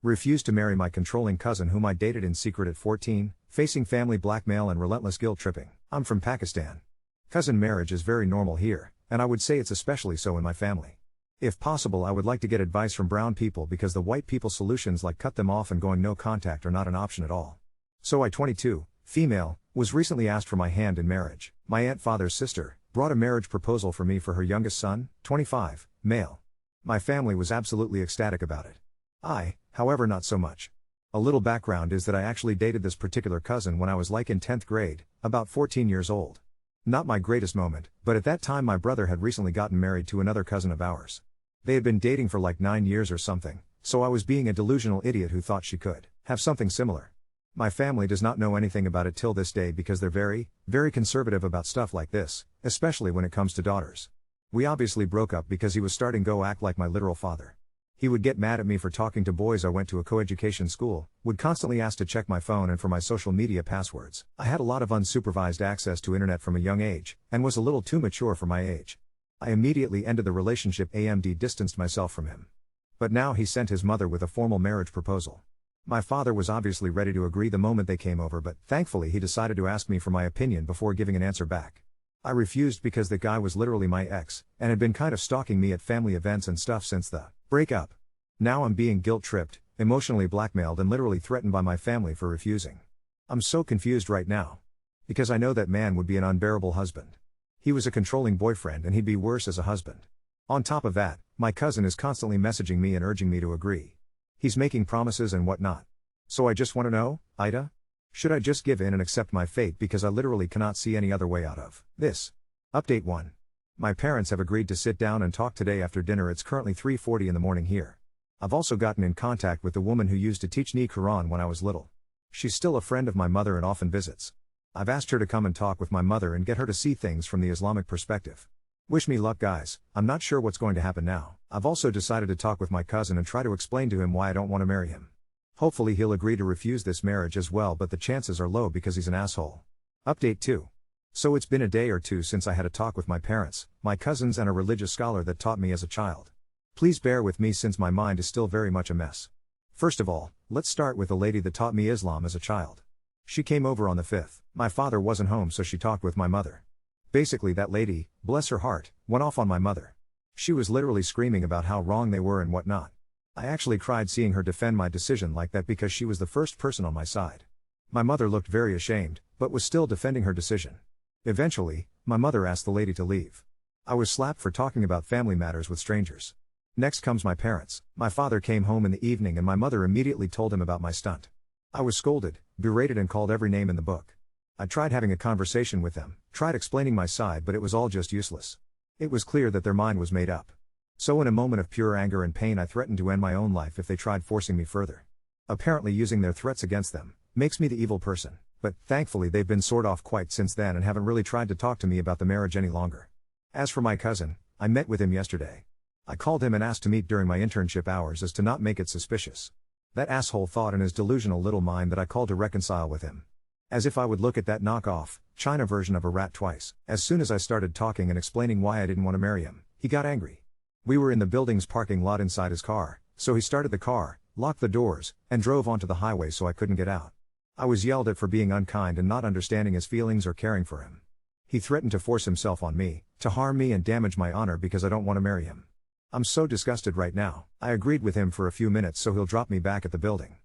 Refused to marry my controlling cousin whom I dated in secret at 14, facing family blackmail and relentless guilt tripping. I'm from Pakistan. Cousin marriage is very normal here, and I would say it's especially so in my family. If possible, I would like to get advice from brown people because the white people solutions like cut them off and going no contact are not an option at all. So I, 22, female, was recently asked for my hand in marriage. My aunt father's sister brought a marriage proposal for me for her youngest son, 25, male. My family was absolutely ecstatic about it. I, however, not so much. A little background is that I actually dated this particular cousin when I was like in 10th grade, about 14 years old. Not my greatest moment, but at that time my brother had recently gotten married to another cousin of ours. They had been dating for like 9 years or something, so I was being a delusional idiot who thought she could have something similar. My family does not know anything about it till this day because they're very, very conservative about stuff like this, especially when it comes to daughters. We obviously broke up because he was starting to act like my literal father. He would get mad at me for talking to boys. I went to a coeducation school, would constantly ask to check my phone and for my social media passwords. I had a lot of unsupervised access to internet from a young age, and was a little too mature for my age. I immediately ended the relationship. Distanced myself from him. But now he sent his mother with a formal marriage proposal. My father was obviously ready to agree the moment they came over, but thankfully he decided to ask me for my opinion before giving an answer back. I refused because the guy was literally my ex, and had been kind of stalking me at family events and stuff since the breakup. Now I'm being guilt-tripped, emotionally blackmailed and literally threatened by my family for refusing. I'm so confused right now. Because I know that man would be an unbearable husband. He was a controlling boyfriend and he'd be worse as a husband. On top of that, my cousin is constantly messaging me and urging me to agree. He's making promises and whatnot. So I just want to know, Ida? Should I just give in and accept my fate because I literally cannot see any other way out of this? Update 1. My parents have agreed to sit down and talk today after dinner. It's currently 3:40 in the morning here. I've also gotten in contact with the woman who used to teach me Quran when I was little. She's still a friend of my mother and often visits. I've asked her to come and talk with my mother and get her to see things from the Islamic perspective. Wish me luck, guys. I'm not sure what's going to happen now. I've also decided to talk with my cousin and try to explain to him why I don't want to marry him. Hopefully he'll agree to refuse this marriage as well, but the chances are low because he's an asshole. Update 2. So it's been a day or two since I had a talk with my parents, my cousins and a religious scholar that taught me as a child. Please bear with me since my mind is still very much a mess. First of all, let's start with the lady that taught me Islam as a child. She came over on the 5th. My father wasn't home, so she talked with my mother. Basically that lady, bless her heart, went off on my mother. She was literally screaming about how wrong they were and whatnot. I actually cried seeing her defend my decision like that because she was the first person on my side. My mother looked very ashamed, but was still defending her decision. Eventually, my mother asked the lady to leave. I was slapped for talking about family matters with strangers. Next comes my parents. My father came home in the evening and my mother immediately told him about my stunt. I was scolded, berated and called every name in the book. I tried having a conversation with them, tried explaining my side, but it was all just useless. It was clear that their mind was made up. So in a moment of pure anger and pain I threatened to end my own life if they tried forcing me further. Apparently using their threats against them makes me the evil person, but thankfully they've been sort of quiet since then and haven't really tried to talk to me about the marriage any longer. As for my cousin, I met with him yesterday. I called him and asked to meet during my internship hours as to not make it suspicious. That asshole thought in his delusional little mind that I called to reconcile with him. As if I would look at that knockoff, China version of a rat twice. As soon as I started talking and explaining why I didn't want to marry him, he got angry. We were in the building's parking lot inside his car, so he started the car, locked the doors, and drove onto the highway so I couldn't get out. I was yelled at for being unkind and not understanding his feelings or caring for him. He threatened to force himself on me, to harm me and damage my honor because I don't want to marry him. I'm so disgusted right now. I agreed with him for a few minutes so he'll drop me back at the building.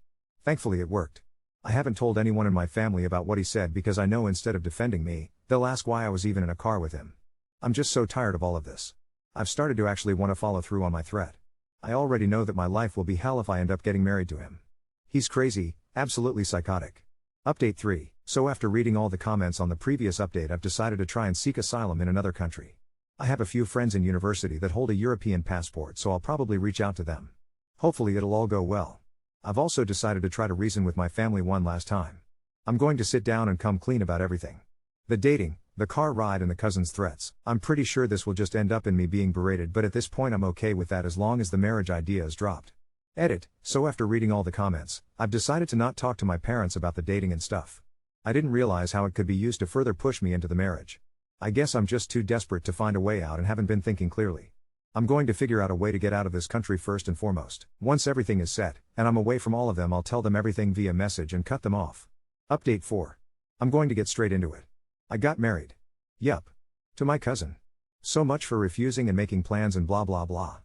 Thankfully it worked. I haven't told anyone in my family about what he said because I know instead of defending me, they'll ask why I was even in a car with him. I'm just so tired of all of this. I've started to actually want to follow through on my threat. I already know that my life will be hell if I end up getting married to him. He's crazy, absolutely psychotic. Update 3. So after reading all the comments on the previous update, I've decided to try and seek asylum in another country. I have a few friends in university that hold a European passport, so I'll probably reach out to them. Hopefully it'll all go well. I've also decided to try to reason with my family one last time. I'm going to sit down and come clean about everything. The dating, the car ride and the cousin's threats. I'm pretty sure this will just end up in me being berated, but at this point I'm okay with that as long as the marriage idea is dropped. Edit. So after reading all the comments, I've decided to not talk to my parents about the dating and stuff. I didn't realize how it could be used to further push me into the marriage. I guess I'm just too desperate to find a way out and haven't been thinking clearly. I'm going to figure out a way to get out of this country first and foremost. Once everything is set, and I'm away from all of them, I'll tell them everything via message and cut them off. Update 4. I'm going to get straight into it. I got married. Yup. To my cousin. So much for refusing and making plans and blah blah blah.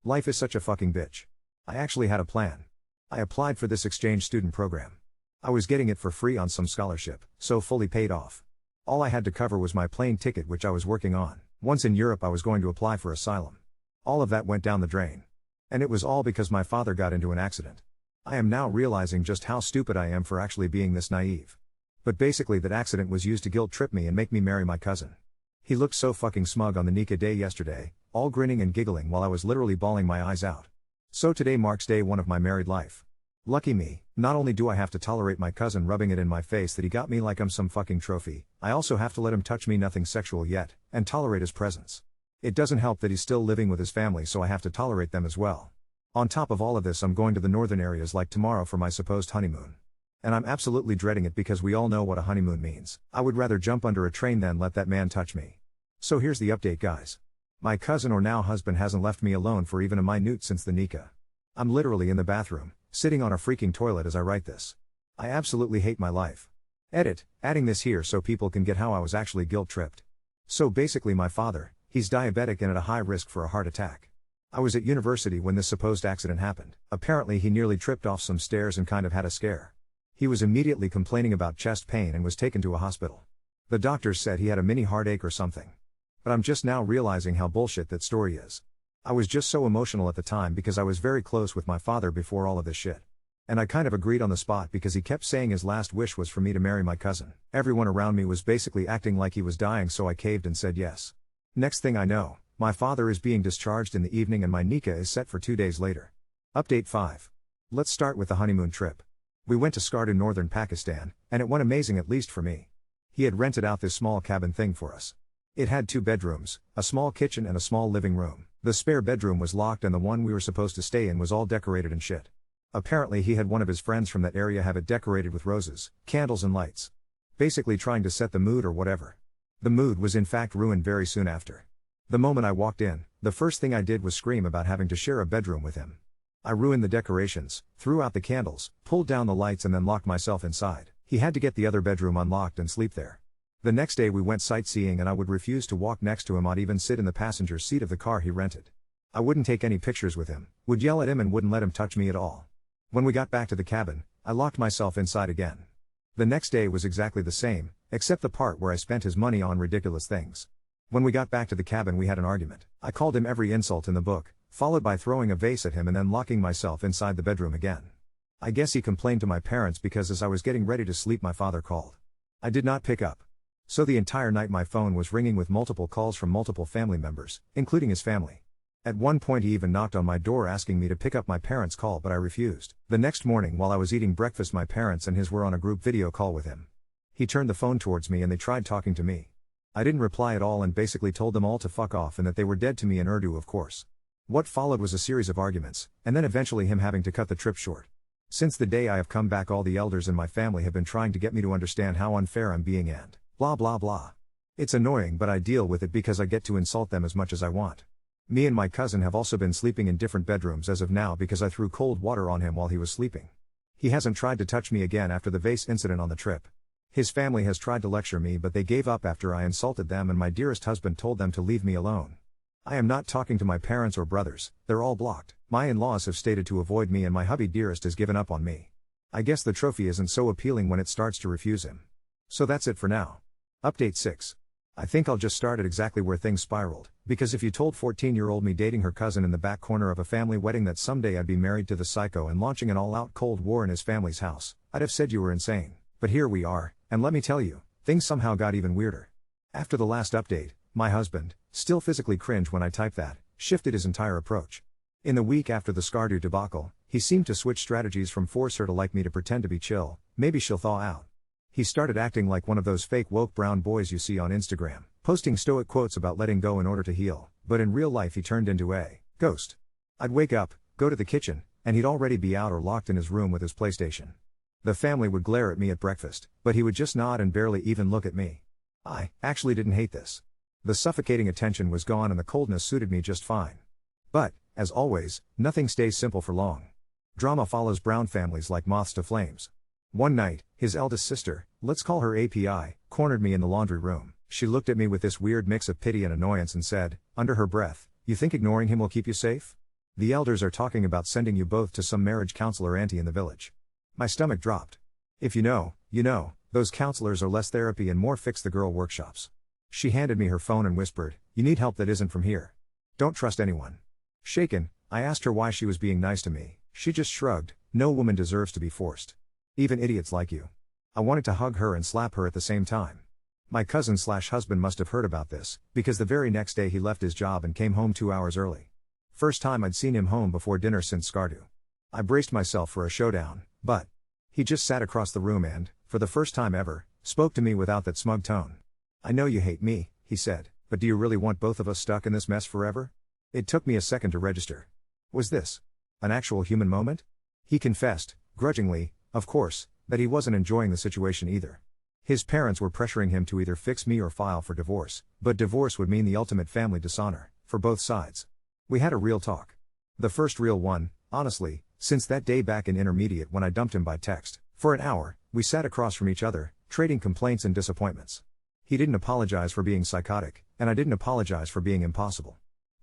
Life is such a fucking bitch. I actually had a plan. I applied for this exchange student program. I was getting it for free on some scholarship, so fully paid off. All I had to cover was my plane ticket, which I was working on. Once in Europe, I was going to apply for asylum. All of that went down the drain. And it was all because my father got into an accident. I am now realizing just how stupid I am for actually being this naive. But basically, that accident was used to guilt trip me and make me marry my cousin. He looked so fucking smug on the Nika day yesterday, all grinning and giggling while I was literally bawling my eyes out. So today marks day 1 of my married life. Lucky me, not only do I have to tolerate my cousin rubbing it in my face that he got me like I'm some fucking trophy, I also have to let him touch me, nothing sexual yet, and tolerate his presence. It doesn't help that he's still living with his family, so I have to tolerate them as well. On top of all of this, I'm going to the northern areas like tomorrow for my supposed honeymoon. And I'm absolutely dreading it because we all know what a honeymoon means. I would rather jump under a train than let that man touch me. So here's the update, guys. My cousin, or now husband, hasn't left me alone for even a minute since the Nika. I'm literally in the bathroom, sitting on a freaking toilet as I write this. I absolutely hate my life. Edit, adding this here so people can get how I was actually guilt tripped. So basically, my father, he's diabetic and at a high risk for a heart attack. I was at university when this supposed accident happened. Apparently he nearly tripped off some stairs and kind of had a scare. He was immediately complaining about chest pain and was taken to a hospital. The doctors said he had a mini heartache or something. But I'm just now realizing how bullshit that story is. I was just so emotional at the time because I was very close with my father before all of this shit. And I kind of agreed on the spot because he kept saying his last wish was for me to marry my cousin. Everyone around me was basically acting like he was dying, so I caved and said yes. Next thing I know, my father is being discharged in the evening and my Nika is set for 2 days later. Update 5. Let's start with the honeymoon trip. We went to Skardu, northern Pakistan, and it went amazing, at least for me. He had rented out this small cabin thing for us. It had 2 bedrooms, a small kitchen and a small living room. The spare bedroom was locked and the one we were supposed to stay in was all decorated and shit. Apparently he had one of his friends from that area have it decorated with roses, candles and lights. Basically trying to set the mood or whatever. The mood was in fact ruined very soon after. The moment I walked in, the first thing I did was scream about having to share a bedroom with him. I ruined the decorations, threw out the candles, pulled down the lights and then locked myself inside. He had to get the other bedroom unlocked and sleep there. The next day we went sightseeing and I would refuse to walk next to him. I'd even sit in the passenger seat of the car he rented. I wouldn't take any pictures with him, would yell at him and wouldn't let him touch me at all. When we got back to the cabin, I locked myself inside again. The next day was exactly the same, except the part where I spent his money on ridiculous things. When we got back to the cabin we had an argument. I called him every insult in the book, followed by throwing a vase at him and then locking myself inside the bedroom again. I guess he complained to my parents because as I was getting ready to sleep my father called. I did not pick up. So the entire night my phone was ringing with multiple calls from multiple family members, including his family. At one point he even knocked on my door asking me to pick up my parents' call, but I refused. The next morning while I was eating breakfast my parents and his were on a group video call with him. He turned the phone towards me and they tried talking to me. I didn't reply at all and basically told them all to fuck off and that they were dead to me in Urdu, of course. What followed was a series of arguments, and then eventually him having to cut the trip short. Since the day I have come back all the elders in my family have been trying to get me to understand how unfair I'm being and blah blah blah. It's annoying but I deal with it because I get to insult them as much as I want. Me and my cousin have also been sleeping in different bedrooms as of now because I threw cold water on him while he was sleeping. He hasn't tried to touch me again after the vase incident on the trip. His family has tried to lecture me but they gave up after I insulted them and my dearest husband told them to leave me alone. I am not talking to my parents or brothers, they're all blocked. My in-laws have stated to avoid me and my hubby dearest has given up on me. I guess the trophy isn't so appealing when it starts to refuse him. So that's it for now. Update 6. I think I'll just start at exactly where things spiraled, because if you told 14-year-old me dating her cousin in the back corner of a family wedding that someday I'd be married to the psycho and launching an all-out cold war in his family's house, I'd have said you were insane. But here we are, and let me tell you, things somehow got even weirder. After the last update, my husband, still physically cringe when I type that, shifted his entire approach. In the week after the Skardu debacle, he seemed to switch strategies from force her to like me to pretend to be chill, maybe she'll thaw out. He started acting like one of those fake woke brown boys you see on Instagram, posting stoic quotes about letting go in order to heal, but in real life he turned into a ghost. I'd wake up, go to the kitchen, and he'd already be out or locked in his room with his PlayStation. The family would glare at me at breakfast, but he would just nod and barely even look at me. I actually didn't hate this. The suffocating attention was gone and the coldness suited me just fine. But, as always, nothing stays simple for long. Drama follows Brown families like moths to flames. One night, his eldest sister, let's call her API, cornered me in the laundry room. She looked at me with this weird mix of pity and annoyance and said, under her breath, "You think ignoring him will keep you safe? The elders are talking about sending you both to some marriage counselor auntie in the village." My stomach dropped. If you know, you know, those counselors are less therapy and more fix-the-girl workshops. She handed me her phone and whispered, "You need help that isn't from here. Don't trust anyone." Shaken, I asked her why she was being nice to me. She just shrugged, "No woman deserves to be forced. Even idiots like you." I wanted to hug her and slap her at the same time. My cousin/husband must have heard about this, because the very next day he left his job and came home 2 hours early. First time I'd seen him home before dinner since Skardu. I braced myself for a showdown, but he just sat across the room and, for the first time ever, spoke to me without that smug tone. "I know you hate me," he said, "but do you really want both of us stuck in this mess forever?" It took me a second to register. Was this an actual human moment? He confessed, grudgingly, of course, that he wasn't enjoying the situation either. His parents were pressuring him to either fix me or file for divorce, but divorce would mean the ultimate family dishonor, for both sides. We had a real talk. The first real one, honestly, since that day back in intermediate when I dumped him by text. For an hour, we sat across from each other, trading complaints and disappointments. He didn't apologize for being psychotic, and I didn't apologize for being impossible.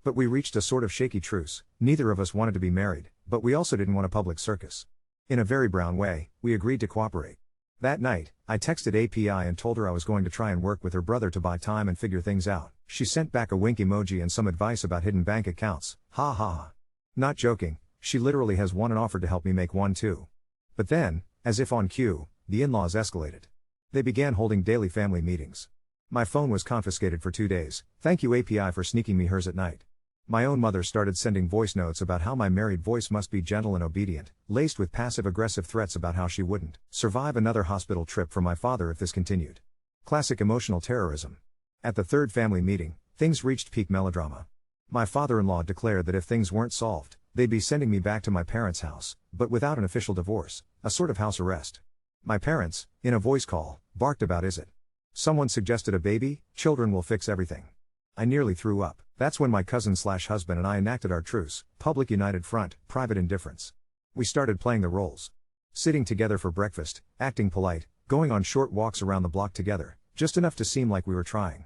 But we reached a sort of shaky truce. Neither of us wanted to be married, but we also didn't want a public circus. In a very Brown way, we agreed to cooperate. That night, I texted API and told her I was going to try and work with her brother to buy time and figure things out. She sent back a wink emoji and some advice about hidden bank accounts. Ha ha ha. Not joking, she literally has one and offered to help me make one too. But then, as if on cue, the in-laws escalated. They began holding daily family meetings. My phone was confiscated for 2 days. Thank you API for sneaking me hers at night. My own mother started sending voice notes about how my married voice must be gentle and obedient, laced with passive-aggressive threats about how she wouldn't survive another hospital trip for my father if this continued. Classic emotional terrorism. At the third family meeting, things reached peak melodrama. My father-in-law declared that if things weren't solved, they'd be sending me back to my parents' house, but without an official divorce, a sort of house arrest. My parents, in a voice call, barked about is it. Someone suggested a baby, children will fix everything. I nearly threw up. That's when my cousin/husband and I enacted our truce, public united front, private indifference. We started playing the roles. Sitting together for breakfast, acting polite, going on short walks around the block together, just enough to seem like we were trying.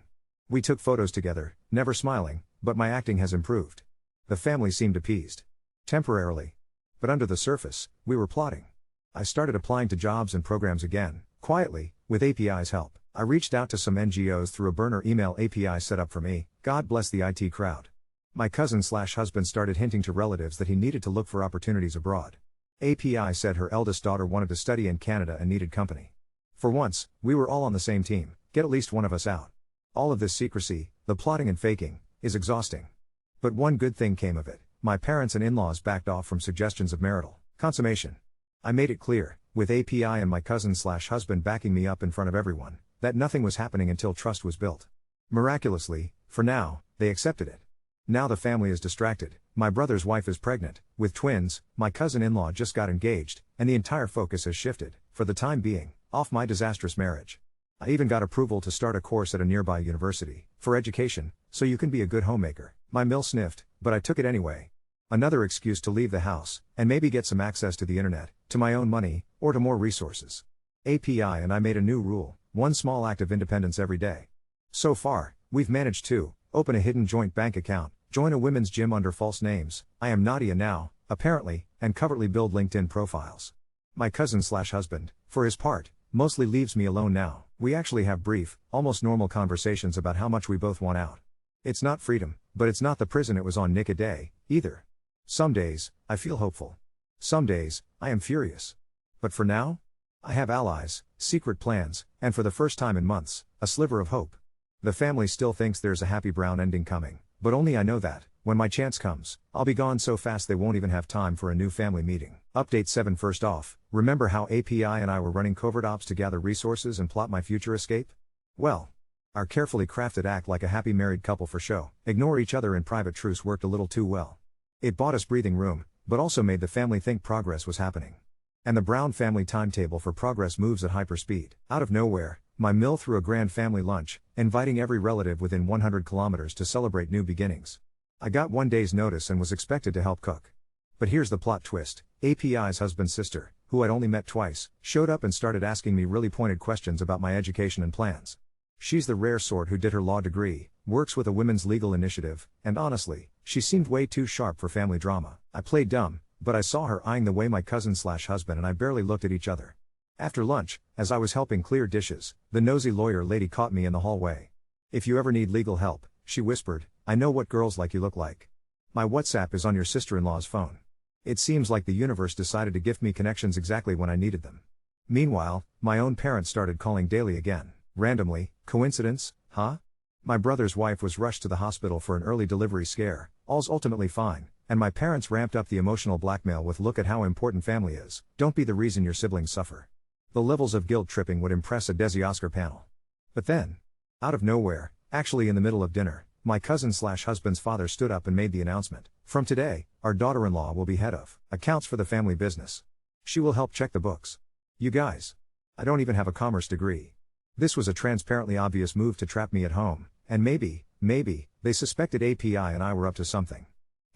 We took photos together, never smiling, but my acting has improved. The family seemed appeased. Temporarily. But under the surface, we were plotting. I started applying to jobs and programs again, quietly, with API's help. I reached out to some NGOs through a burner email API set up for me. God bless the IT crowd. My cousin/husband started hinting to relatives that he needed to look for opportunities abroad. API said her eldest daughter wanted to study in Canada and needed company. For once, we were all on the same team. Get at least one of us out. All of this secrecy, the plotting and faking, is exhausting. But one good thing came of it. My parents and in-laws backed off from suggestions of marital consummation. I made it clear, with API and my cousin/husband backing me up in front of everyone, that nothing was happening until trust was built. Miraculously, for now, they accepted it. Now the family is distracted. My brother's wife is pregnant, with twins, my cousin-in-law just got engaged, and the entire focus has shifted, for the time being, off my disastrous marriage. I even got approval to start a course at a nearby university, for education, so you can be a good homemaker. My mill sniffed, but I took it anyway. Another excuse to leave the house, and maybe get some access to the internet, to my own money, or to more resources. API and I made a new rule, one small act of independence every day. So far, we've managed to open a hidden joint bank account, join a women's gym under false names, I am Nadia now, apparently, and covertly build LinkedIn profiles. My cousin/husband, for his part, mostly leaves me alone now. We actually have brief, almost normal conversations about how much we both want out. It's not freedom, but it's not the prison it was on Nick a day, either. Some days, I feel hopeful. Some days, I am furious. But for now, I have allies, secret plans, and for the first time in months, a sliver of hope. The family still thinks there's a happy Brown ending coming, but only I know that, when my chance comes, I'll be gone so fast they won't even have time for a new family meeting. Update 7. First off, remember how API and I were running covert ops to gather resources and plot my future escape? Well, our carefully crafted act like a happy married couple for show, ignore each other in private truce worked a little too well. It bought us breathing room, but also made the family think progress was happening. And the Brown family timetable for progress moves at hyperspeed. Out of nowhere, my mill threw a grand family lunch, inviting every relative within 100 kilometers to celebrate new beginnings. I got 1 day's notice and was expected to help cook. But here's the plot twist. API's husband's sister, who I'd only met twice, showed up and started asking me really pointed questions about my education and plans. She's the rare sort who did her law degree, works with a women's legal initiative, and honestly, she seemed way too sharp for family drama. I played dumb, but I saw her eyeing the way my cousin/husband and I barely looked at each other. After lunch, as I was helping clear dishes, the nosy lawyer lady caught me in the hallway. "If you ever need legal help," she whispered, "I know what girls like you look like. My WhatsApp is on your sister-in-law's phone." It seems like the universe decided to gift me connections exactly when I needed them. Meanwhile, my own parents started calling daily again. Randomly. Coincidence, huh? My brother's wife was rushed to the hospital for an early delivery scare. All's ultimately fine, and my parents ramped up the emotional blackmail with "Look at how important family is. Don't be the reason your siblings suffer." The levels of guilt tripping would impress a Desi Oscar panel. But then, out of nowhere, actually in the middle of dinner, my cousin/husband's father stood up and made the announcement. "From today, our daughter-in-law will be head of accounts for the family business. She will help check the books." You guys, I don't even have a commerce degree. This was a transparently obvious move to trap me at home, and maybe, they suspected API and I were up to something.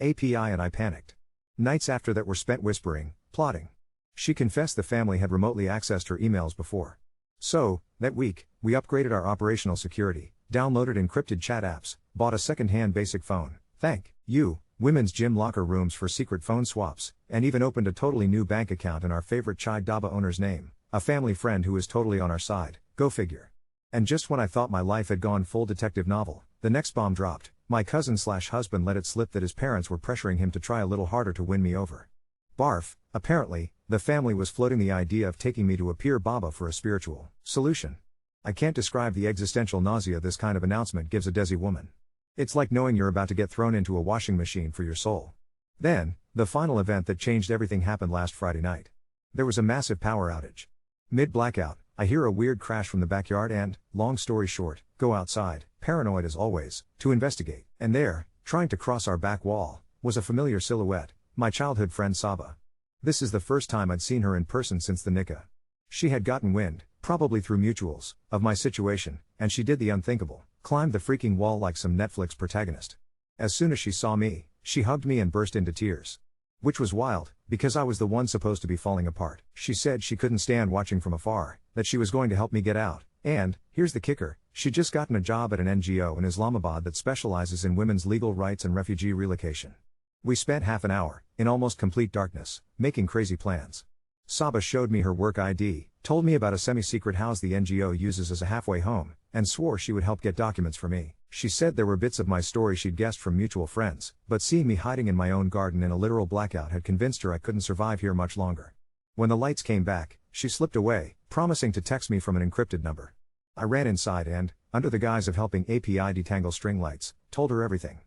API and I panicked. Nights after that were spent whispering, plotting. She confessed the family had remotely accessed her emails before. So, that week, we upgraded our operational security, downloaded encrypted chat apps, bought a second-hand basic phone, thank you, women's gym locker rooms for secret phone swaps, and even opened a totally new bank account in our favorite chai dhaba owner's name, a family friend who is totally on our side, go figure. And just when I thought my life had gone full detective novel, the next bomb dropped. My cousin/husband let it slip that his parents were pressuring him to try a little harder to win me over. Barf, apparently, the family was floating the idea of taking me to a Pir Baba for a spiritual solution. I can't describe the existential nausea this kind of announcement gives a Desi woman. It's like knowing you're about to get thrown into a washing machine for your soul. Then, the final event that changed everything happened last Friday night. There was a massive power outage. Mid-blackout, I hear a weird crash from the backyard and, long story short, go outside, paranoid as always, to investigate. And there, trying to cross our back wall, was a familiar silhouette, my childhood friend Saba. This is the first time I'd seen her in person since the nikah. She had gotten wind, probably through mutuals, of my situation, and she did the unthinkable, climbed the freaking wall like some Netflix protagonist. As soon as she saw me, she hugged me and burst into tears. Which was wild, because I was the one supposed to be falling apart. She said she couldn't stand watching from afar, that she was going to help me get out, and, here's the kicker, she'd just gotten a job at an NGO in Islamabad that specializes in women's legal rights and refugee relocation. We spent half an hour, in almost complete darkness, making crazy plans. Saba showed me her work ID, told me about a semi-secret house the NGO uses as a halfway home, and swore she would help get documents for me. She said there were bits of my story she'd guessed from mutual friends, but seeing me hiding in my own garden in a literal blackout had convinced her I couldn't survive here much longer. When the lights came back, she slipped away, promising to text me from an encrypted number. I ran inside and, under the guise of helping API detangle string lights, told her everything.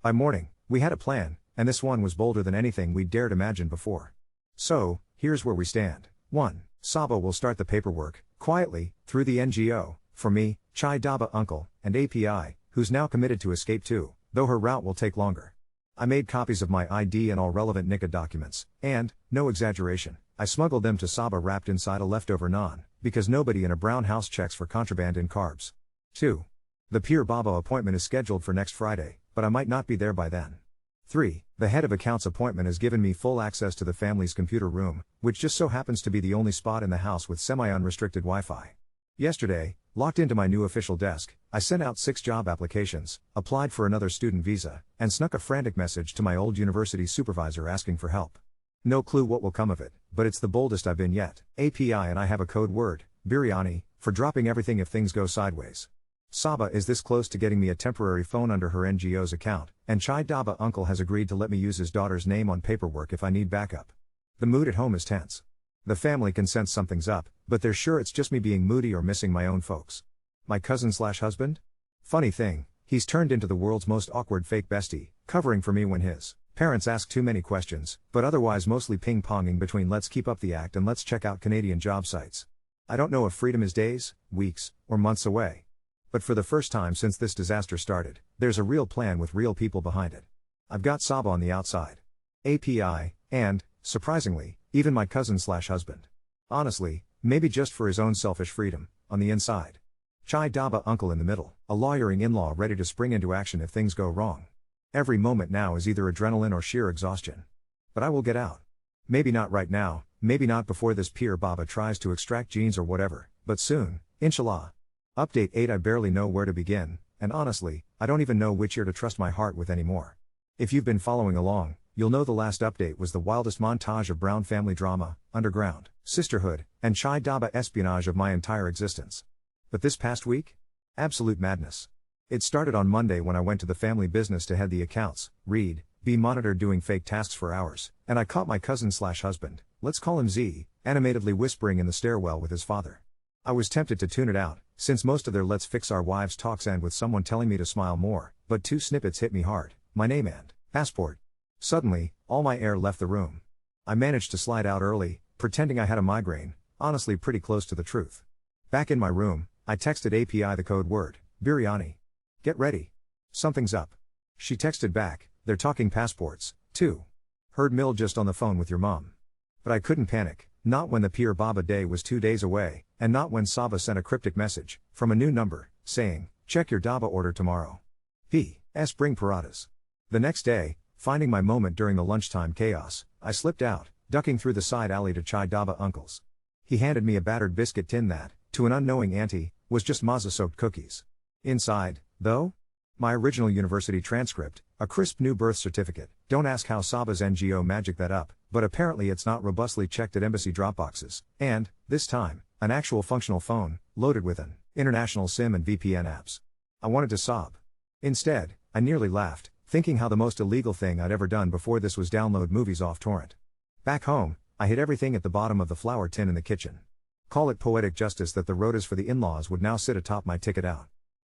By morning, we had a plan, and this one was bolder than anything we'd dared imagine before. So, here's where we stand. 1. Saba will start the paperwork, quietly, through the NGO, for me, Chai Daba Uncle, and API, who's now committed to escape too, though her route will take longer. I made copies of my ID and all relevant nikah documents, and, no exaggeration, I smuggled them to Saba wrapped inside a leftover naan, because nobody in a brown house checks for contraband in carbs. 2. The Pir Baba appointment is scheduled for next Friday, but I might not be there by then. 3. The head of accounts appointment has given me full access to the family's computer room, which just so happens to be the only spot in the house with semi-unrestricted Wi-Fi. Yesterday, locked into my new official desk, I sent out 6 job applications, applied for another student visa, and snuck a frantic message to my old university supervisor asking for help. No clue what will come of it, but it's the boldest I've been yet. API and I have a code word, biryani, for dropping everything if things go sideways. Saba is this close to getting me a temporary phone under her NGO's account, and Chai Daba Uncle has agreed to let me use his daughter's name on paperwork if I need backup. The mood at home is tense. The family can sense something's up, but they're sure it's just me being moody or missing my own folks. My cousin/husband? Funny thing, he's turned into the world's most awkward fake bestie, covering for me when his parents ask too many questions, but otherwise mostly ping-ponging between let's keep up the act and let's check out Canadian job sites. I don't know if freedom is days, weeks, or months away. But for the first time since this disaster started, there's a real plan with real people behind it. I've got Saba on the outside. API, and, surprisingly, even my cousin/husband. Honestly, maybe just for his own selfish freedom, on the inside. Chai Daba Uncle in the middle, a lawyering in-law ready to spring into action if things go wrong. Every moment now is either adrenaline or sheer exhaustion. But I will get out. Maybe not right now, maybe not before this Pir Baba tries to extract genes or whatever, but soon, inshallah. Update 8. I barely know where to begin, and honestly, I don't even know which ear to trust my heart with anymore. If you've been following along, you'll know the last update was the wildest montage of Brown family drama, underground, sisterhood, and Chai Daba espionage of my entire existence. But this past week? Absolute madness. It started on Monday when I went to the family business to head the accounts, read, be monitored doing fake tasks for hours, and I caught my cousin/husband, let's call him Z, animatedly whispering in the stairwell with his father. I was tempted to tune it out, since most of their let's fix our wives talks end with someone telling me to smile more, but 2 snippets hit me hard, my name and passport. Suddenly, all my air left the room. I managed to slide out early, pretending I had a migraine, honestly pretty close to the truth. Back in my room, I texted API the code word, biryani. Get ready. Something's up. She texted back, they're talking passports, too. Heard Mill just on the phone with your mom. But I couldn't panic, not when the Pir Baba day was 2 days away, and not when Saba sent a cryptic message, from a new number, saying, check your Daba order tomorrow. P.S. Bring paradas. The next day, finding my moment during the lunchtime chaos, I slipped out, ducking through the side alley to Chai Daba uncle's. He handed me a battered biscuit tin that, to an unknowing auntie, was just maza-soaked cookies. Inside, though? My original university transcript, a crisp new birth certificate. Don't ask how Saba's NGO magicked that up, but apparently it's not robustly checked at embassy dropboxes, and, this time, an actual functional phone, loaded with an international SIM and VPN apps. I wanted to sob. Instead, I nearly laughed, thinking how the most illegal thing I'd ever done before this was download movies off torrent. Back home, I hid everything at the bottom of the flour tin in the kitchen. Call it poetic justice that the rotas for the in-laws would now sit atop my ticket out.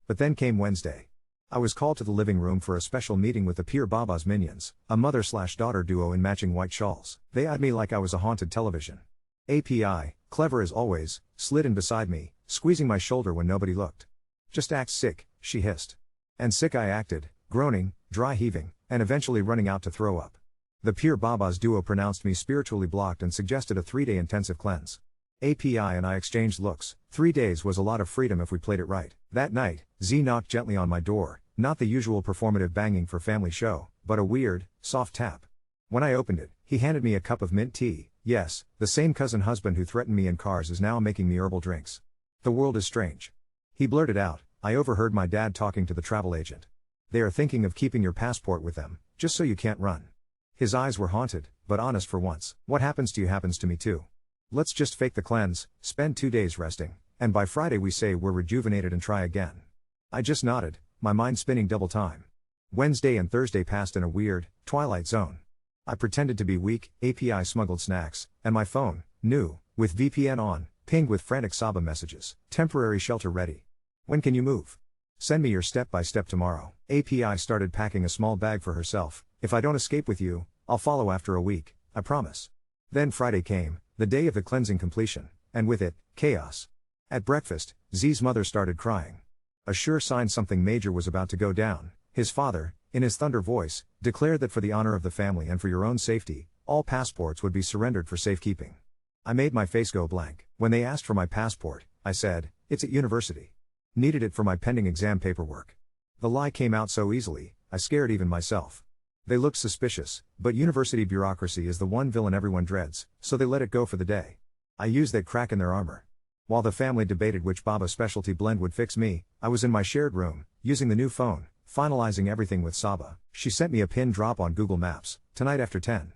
But then came Wednesday. I was called to the living room for a special meeting with the Pir Baba's minions, a mother/daughter duo in matching white shawls. They eyed me like I was a haunted television. API, clever as always, slid in beside me, squeezing my shoulder when nobody looked. Just act sick, she hissed. And sick I acted, groaning, dry heaving, and eventually running out to throw up. The Pir Baba's duo pronounced me spiritually blocked and suggested a 3-day intensive cleanse. API and I exchanged looks. 3 days was a lot of freedom if we played it right. That night, Z knocked gently on my door, not the usual performative banging for family show, but a weird, soft tap. When I opened it, he handed me a cup of mint tea. Yes, the same cousin husband who threatened me in cars is now making me herbal drinks. The world is strange. He blurted out, I overheard my dad talking to the travel agent. They are thinking of keeping your passport with them, just so you can't run. His eyes were haunted, but honest for once. What happens to you happens to me too. Let's just fake the cleanse, spend 2 days resting, and by Friday we say we're rejuvenated and try again. I just nodded, my mind spinning double time. Wednesday and Thursday passed in a weird, twilight zone. I pretended to be weak, API smuggled snacks, and my phone, new, with VPN on, pinged with frantic Saba messages, temporary shelter ready. When can you move? Send me your step-by-step tomorrow. API started packing a small bag for herself. If I don't escape with you, I'll follow after a week, I promise. Then Friday came, the day of the cleansing completion, and with it, chaos. At breakfast, Z's mother started crying. A sure sign something major was about to go down. His father, in his thunder voice, declared that for the honor of the family and for your own safety, all passports would be surrendered for safekeeping. I made my face go blank. When they asked for my passport, I said, it's at university. Needed it for my pending exam paperwork. The lie came out so easily, I scared even myself. They looked suspicious, but university bureaucracy is the one villain everyone dreads, so they let it go for the day. I used that crack in their armor. While the family debated which Baba specialty blend would fix me, I was in my shared room, using the new phone, finalizing everything with Saba. She sent me a pin drop on Google Maps, tonight after 10.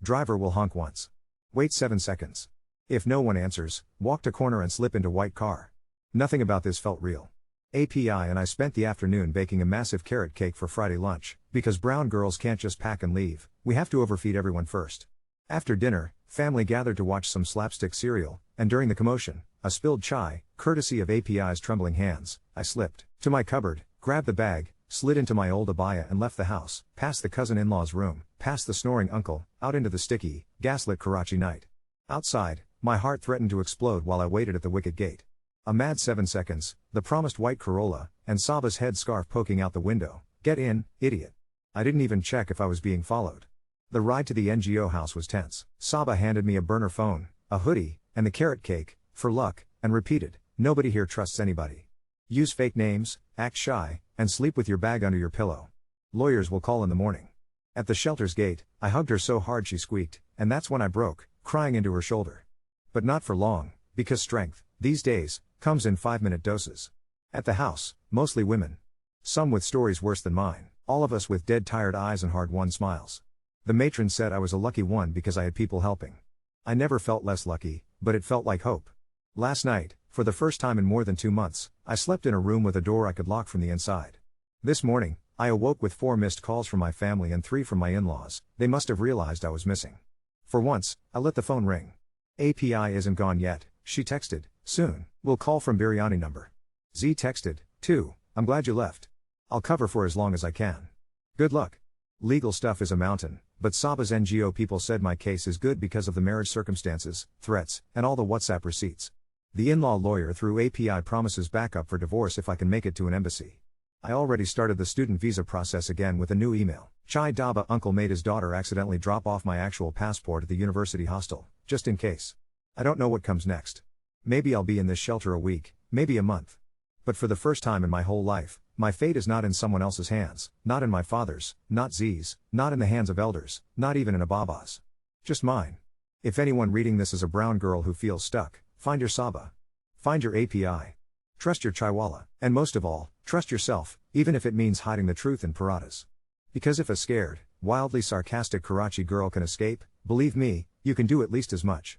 Driver will honk once. Wait 7 seconds. If no one answers, walk to corner and slip into white car. Nothing about this felt real. API and I spent the afternoon baking a massive carrot cake for Friday lunch, because brown girls can't just pack and leave, we have to overfeed everyone first. After dinner, family gathered to watch some slapstick serial, and during the commotion, a spilled chai, courtesy of API's trembling hands, I slipped to my cupboard, grabbed the bag, slid into my old abaya and left the house, past the cousin-in-law's room, past the snoring uncle, out into the sticky, gaslit Karachi night. Outside, my heart threatened to explode while I waited at the wicket gate. A mad 7 seconds, the promised white Corolla, and Saba's head scarf poking out the window. Get in, idiot. I didn't even check if I was being followed. The ride to the NGO house was tense. Saba handed me a burner phone, a hoodie, and the carrot cake, for luck, and repeated, nobody here trusts anybody. Use fake names, act shy, and sleep with your bag under your pillow. Lawyers will call in the morning. At the shelter's gate, I hugged her so hard she squeaked, and that's when I broke, crying into her shoulder. But not for long, because strength, these days, comes in 5-minute doses. At the house, mostly women. Some with stories worse than mine, all of us with dead tired eyes and hard-won smiles. The matron said I was a lucky one because I had people helping. I never felt less lucky, but it felt like hope. Last night, for the first time in more than 2 months, I slept in a room with a door I could lock from the inside. This morning, I awoke with 4 missed calls from my family and 3 from my in-laws. They must have realized I was missing. For once, I let the phone ring. API isn't gone yet, she texted. Soon, we'll call from biryani number. Z texted, too, I'm glad you left. I'll cover for as long as I can. Good luck. Legal stuff is a mountain, but Saba's NGO people said my case is good because of the marriage circumstances, threats, and all the WhatsApp receipts. The in-law lawyer through API promises backup for divorce if I can make it to an embassy. I already started the student visa process again with a new email. Chai Daba uncle made his daughter accidentally drop off my actual passport at the university hostel, just in case. I don't know what comes next. Maybe I'll be in this shelter a week, maybe a month. But for the first time in my whole life, my fate is not in someone else's hands, not in my father's, not Z's, not in the hands of elders, not even in a Baba's. Just mine. If anyone reading this is a brown girl who feels stuck, find your Saba. Find your API. Trust your Chaiwala, and most of all, trust yourself, even if it means hiding the truth in paradas. Because if a scared, wildly sarcastic Karachi girl can escape, believe me, you can do at least as much.